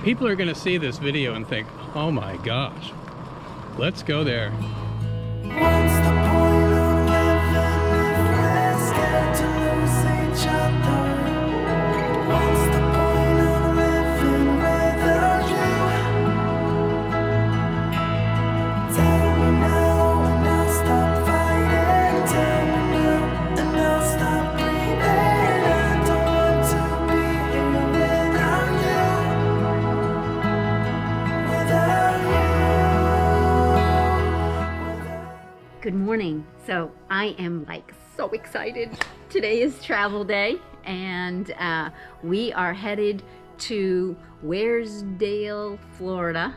People are gonna see this video and think, oh my gosh, let's go there. What's the point of living if we're scared to lose each other? What's the point of living without you? Tell me now and I'll stop fighting. Tell me now and I'll stop breathing. I don't want to be here without you. Good morning. So I am like so excited. Today is travel day and we are headed to Weirsdale, Florida.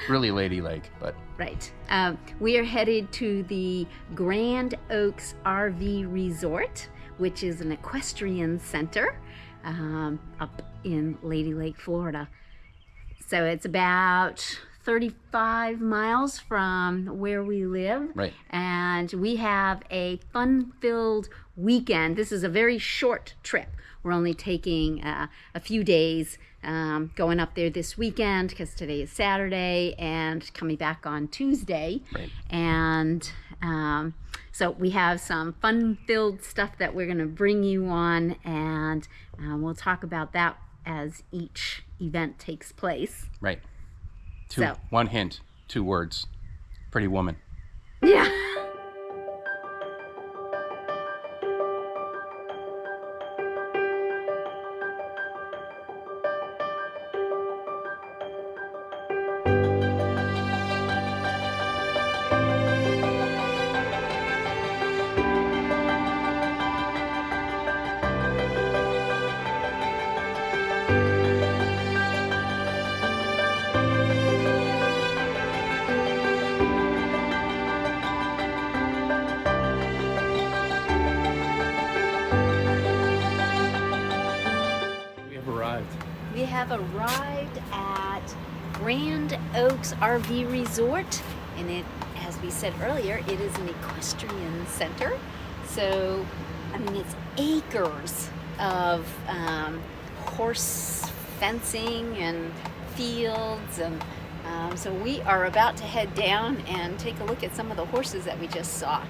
Really ladylike, but... Right. We are headed to the Grand Oaks RV Resort, which is an equestrian center up in Lady Lake, Florida. So it's about 35 miles from where we live. Right. And we have a fun-filled weekend. This is a very short trip. We're only taking a few days going up there this weekend because today is Saturday and coming back on Tuesday. Right. And so we have some fun-filled stuff that we're going to bring you on, and we'll talk about that as each event takes place. Right. So. One hint, 2 words. Pretty woman. Yeah. We have arrived at Grand Oaks RV Resort, and it, as we said earlier, it is an equestrian center. So, I mean, it's acres of horse fencing and fields, and so we are about to head down and take a look at some of the horses that we just saw.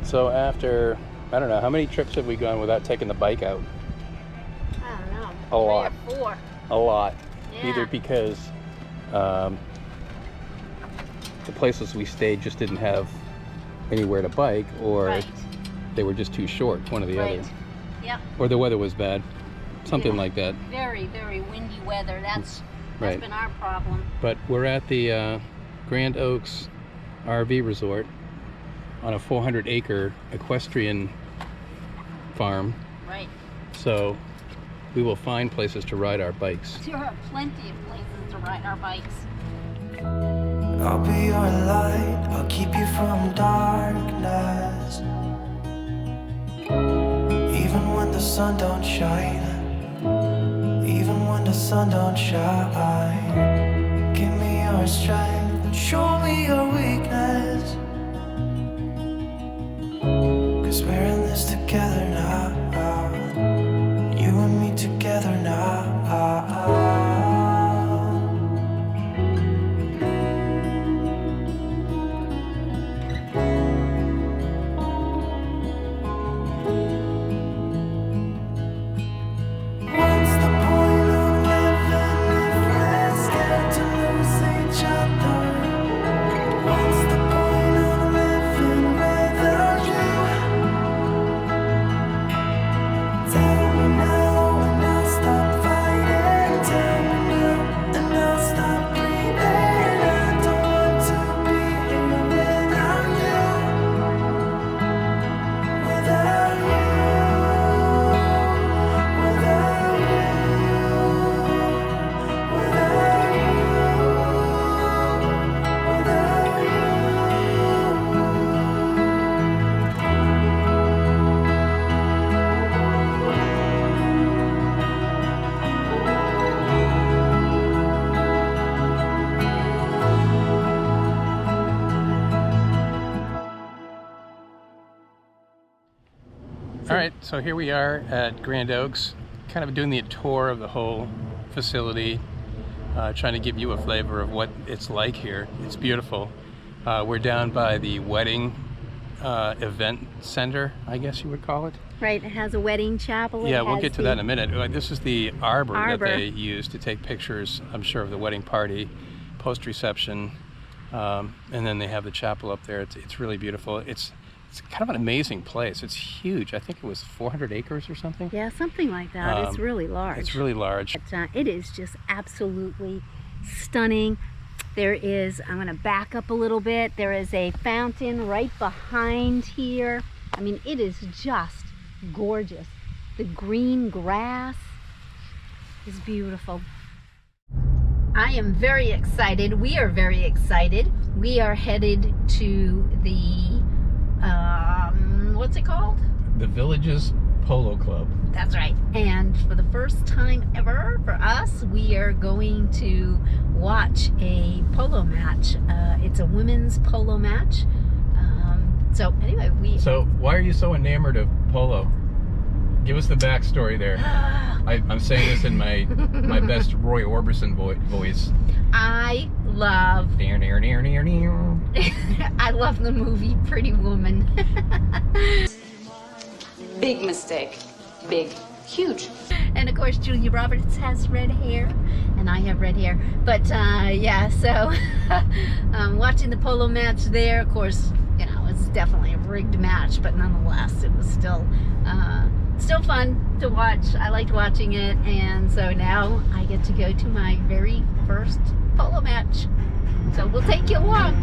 So after, I don't know, how many trips have we gone without taking the bike out? I don't know. A lot. 3 or 4. A lot. Yeah. Either because the places we stayed just didn't have anywhere to bike, or Right. they were just too short, one or the Right. other. Yep. Or the weather was bad, something Yeah. like that. Very, very windy weather. That's Right. been our problem. But we're at the Grand Oaks RV Resort on a 400-acre equestrian farm. Right. So we will find places to ride our bikes. There are plenty of places to ride our bikes. I'll be your light, I'll keep you from darkness. Even when the sun don't shine, even when the sun don't shine, give me your strength and show me your weakness. 'Cause we're in this together now, you and me together now. What's the point of living if we're scared to lose each other? All right, so here we are at Grand Oaks, kind of doing the tour of the whole facility, trying to give you a flavor of what it's like here. It's beautiful. We're down by the wedding event center, I guess you would call it. Right, it has a wedding chapel. Yeah, we'll get to that in a minute. This is the arbor that they use to take pictures, I'm sure, of the wedding party, post-reception, and then they have the chapel up there. It's really beautiful. It's kind of an amazing place. It's huge. I think it was 400 acres or something. Yeah, something like that. It's really large. It's really large. But, it is just absolutely stunning. There is, I'm going to back up a little bit. There is a fountain right behind here. I mean, it is just gorgeous. The green grass is beautiful. I am very excited. We are very excited. We are headed to the what's it called? The Village's Polo Club. That's right. And for the first time ever for us, we are going to watch a polo match. It's a women's polo match. So anyway, So why are you so enamored of polo? Give us the backstory there. I'm saying this in my best Roy Orbison voice. I love I love the movie Pretty Woman. Big mistake. Big. Huge. And of course Julia Roberts has red hair and I have red hair. But yeah, so watching the polo match there, of course, you know, it's definitely a rigged match, but nonetheless it was still fun to watch. I liked watching it, and so now I get to go to my very first polo match. So we'll take you along.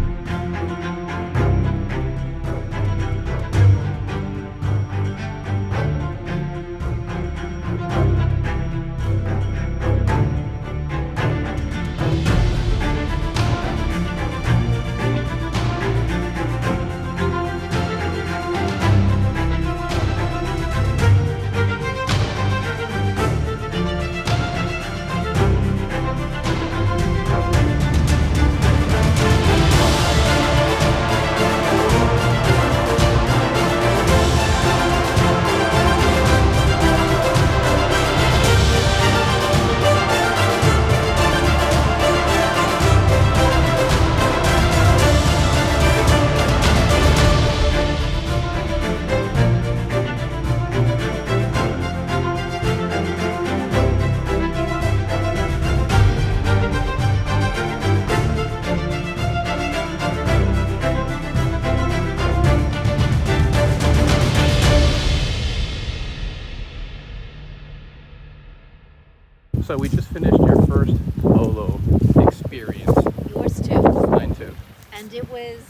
So we just finished your first polo experience. Yours too. Mine too. And it was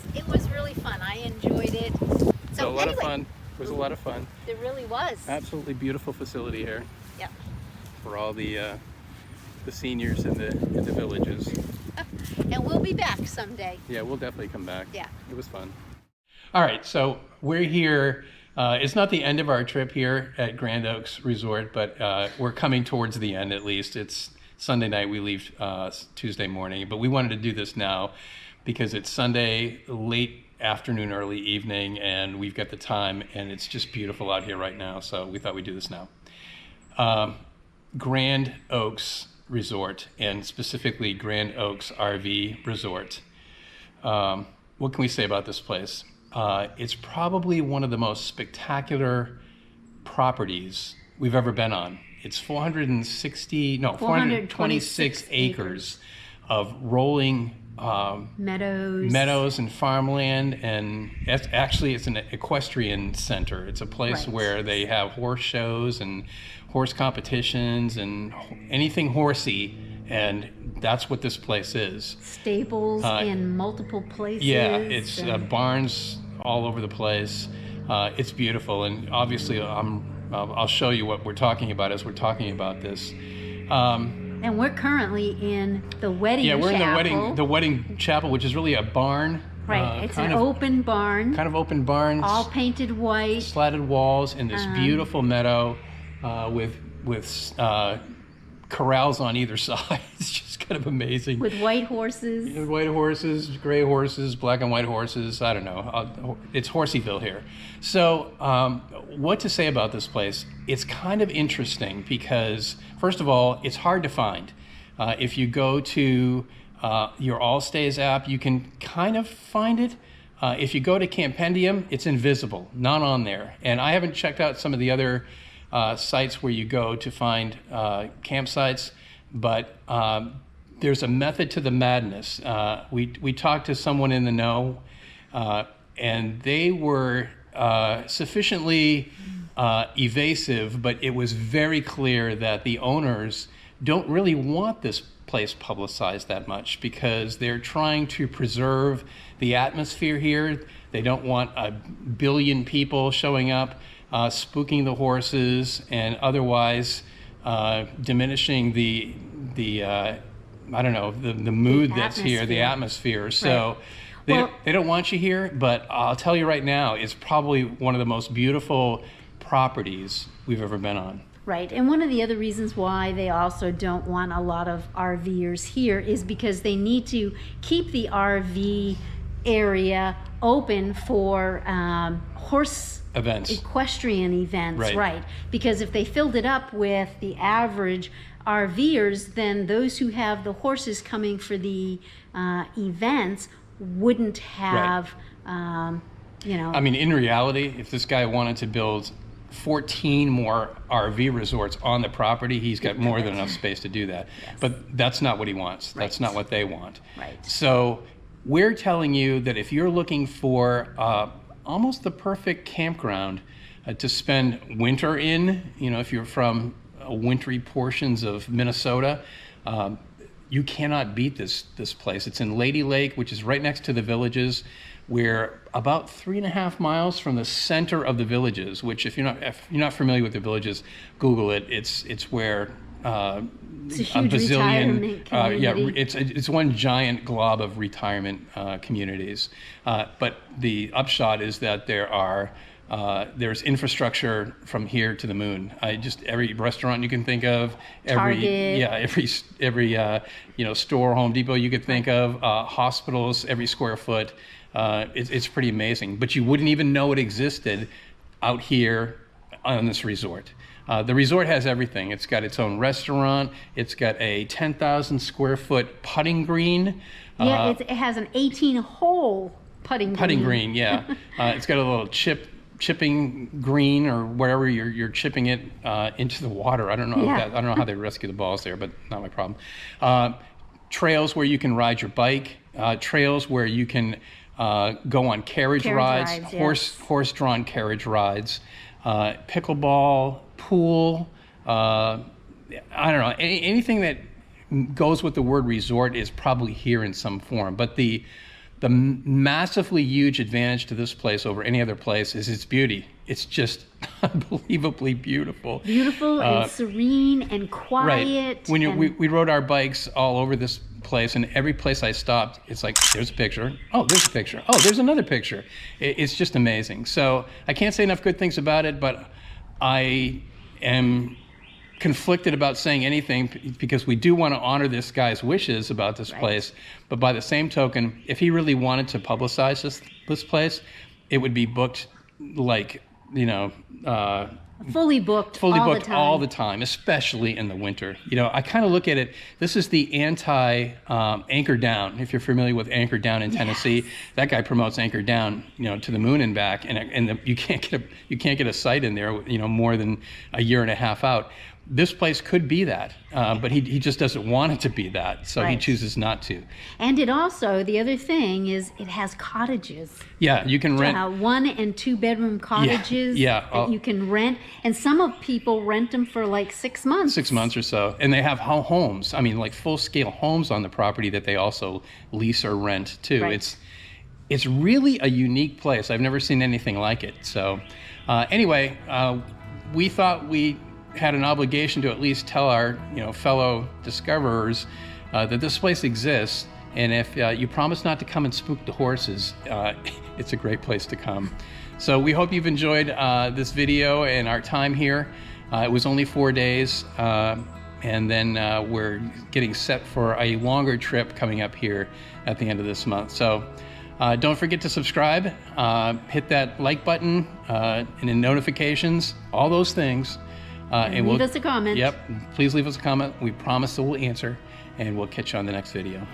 really fun. I enjoyed it. So A lot of anyway, fun. It was a lot of fun. It really was. Absolutely beautiful facility here. Yep. For all the seniors in the villages. And we'll be back someday. Yeah, we'll definitely come back. Yeah. It was fun. All right, so we're here. It's not the end of our trip here at Grand Oaks Resort, but we're coming towards the end at least. It's Sunday night. We leave Tuesday morning, but we wanted to do this now because it's Sunday late afternoon, early evening, and we've got the time, and it's just beautiful out here right now, so we thought we'd do this now. Grand Oaks Resort, and specifically Grand Oaks RV Resort. What can we say about this place? It's probably one of the most spectacular properties we've ever been on. It's 426 acres of rolling meadows and farmland, and it's an equestrian center. It's a place where they have horse shows and horse competitions and anything horsey, and that's what this place is. Stables in multiple places. Yeah, it's barns all over the place. It's beautiful, and obviously I'll show you what we're talking about as we're talking about this. And we're currently in the wedding chapel. Yeah, we're in the wedding chapel, which is really a barn. Right, it's an open barn. Kind of open barns. All painted white. Slatted walls in this beautiful meadow with corrals on either side. It's just kind of amazing. With white horses. White horses, gray horses, black and white horses. I don't know. It's Horseyville here. So what to say about this place? It's kind of interesting because, first of all, it's hard to find. If you go to your All Stays app, you can kind of find it. If you go to Campendium, it's invisible, not on there. And I haven't checked out some of the other sites where you go to find campsites, but there's a method to the madness. We talked to someone in the know, and they were sufficiently evasive, but it was very clear that the owners don't really want this place publicized that much because they're trying to preserve the atmosphere here. They don't want a billion people showing up, spooking the horses, and otherwise diminishing the I don't know, the mood that's here, the atmosphere. So Right. they don't want you here, but I'll tell you right now, it's probably one of the most beautiful properties we've ever been on. Right, and one of the other reasons why they also don't want a lot of RVers here is because they need to keep the RV area open for horse Events. equestrian events, Right. Because if they filled it up with the average RVers, then those who have the horses coming for the events wouldn't have, you know. I mean, in reality, if this guy wanted to build 14 more RV resorts on the property, he's got more than enough space to do that. Yes. But that's not what he wants. That's Right. not what they want. Right. So we're telling you that if you're looking for almost the perfect campground to spend winter in, you know, if you're from wintry portions of Minnesota, you cannot beat this place. It's in Lady Lake, which is right next to the Villages. We're about 3.5 miles from the center of the Villages, which if you're not familiar with the Villages, Google it. It's where It's a huge retirement community. it's one giant glob of retirement communities. But the upshot is that there's infrastructure from here to the moon. Every restaurant you can think of, every store, Home Depot you could think of, hospitals, every square foot. It's pretty amazing. But you wouldn't even know it existed out here on this resort. The resort has everything. It's got its own restaurant. It's got a 10,000 square foot putting green. Yeah, it has an 18-hole putting green. Yeah. It's got a little chipping green or wherever you're chipping it into the water. I don't know. Yeah. I don't know how they rescue the balls there, but not my problem. Trails where you can ride your bike. Trails where you can go on carriage rides, horse-drawn carriage rides. Pickleball, pool, I don't know, anything that goes with the word resort is probably here in some form. But the massively huge advantage to this place over any other place is its beauty. It's just unbelievably beautiful. Beautiful and serene and quiet. Right. We rode our bikes all over this place, and every place I stopped, it's like, there's a picture. Oh, there's a picture. Oh, there's another picture. It's just amazing. So I can't say enough good things about it, but I am conflicted about saying anything because we do want to honor this guy's wishes about this place. But by the same token, if he really wanted to publicize this place, it would be booked like, fully booked all the time, especially in the winter. I kind of look at it, this is the anti Anchor Down. If you're familiar with Anchor Down in Tennessee, that guy promotes Anchor Down, to the moon and back, and you can't get a site in there, more than a year and a half out. This place could be that, but he just doesn't want it to be that, so he chooses not to. And it also, the other thing is, it has cottages. Yeah, you can rent 1- and 2-bedroom cottages that you can rent, and some people rent them for like 6 months. 6 months or so, and they have homes. I mean, like full-scale homes on the property that they also lease or rent too. Right. It's really a unique place. I've never seen anything like it. So, anyway, we thought we had an obligation to at least tell our fellow discoverers that this place exists, and if you promise not to come and spook the horses, it's a great place to come. So we hope you've enjoyed this video and our time here. It was only 4 days, and then we're getting set for a longer trip coming up here at the end of this month. So don't forget to subscribe, hit that like button, and then notifications, all those things. And leave us a comment. Yep, please leave us a comment. We promise that we'll answer, and we'll catch you on the next video.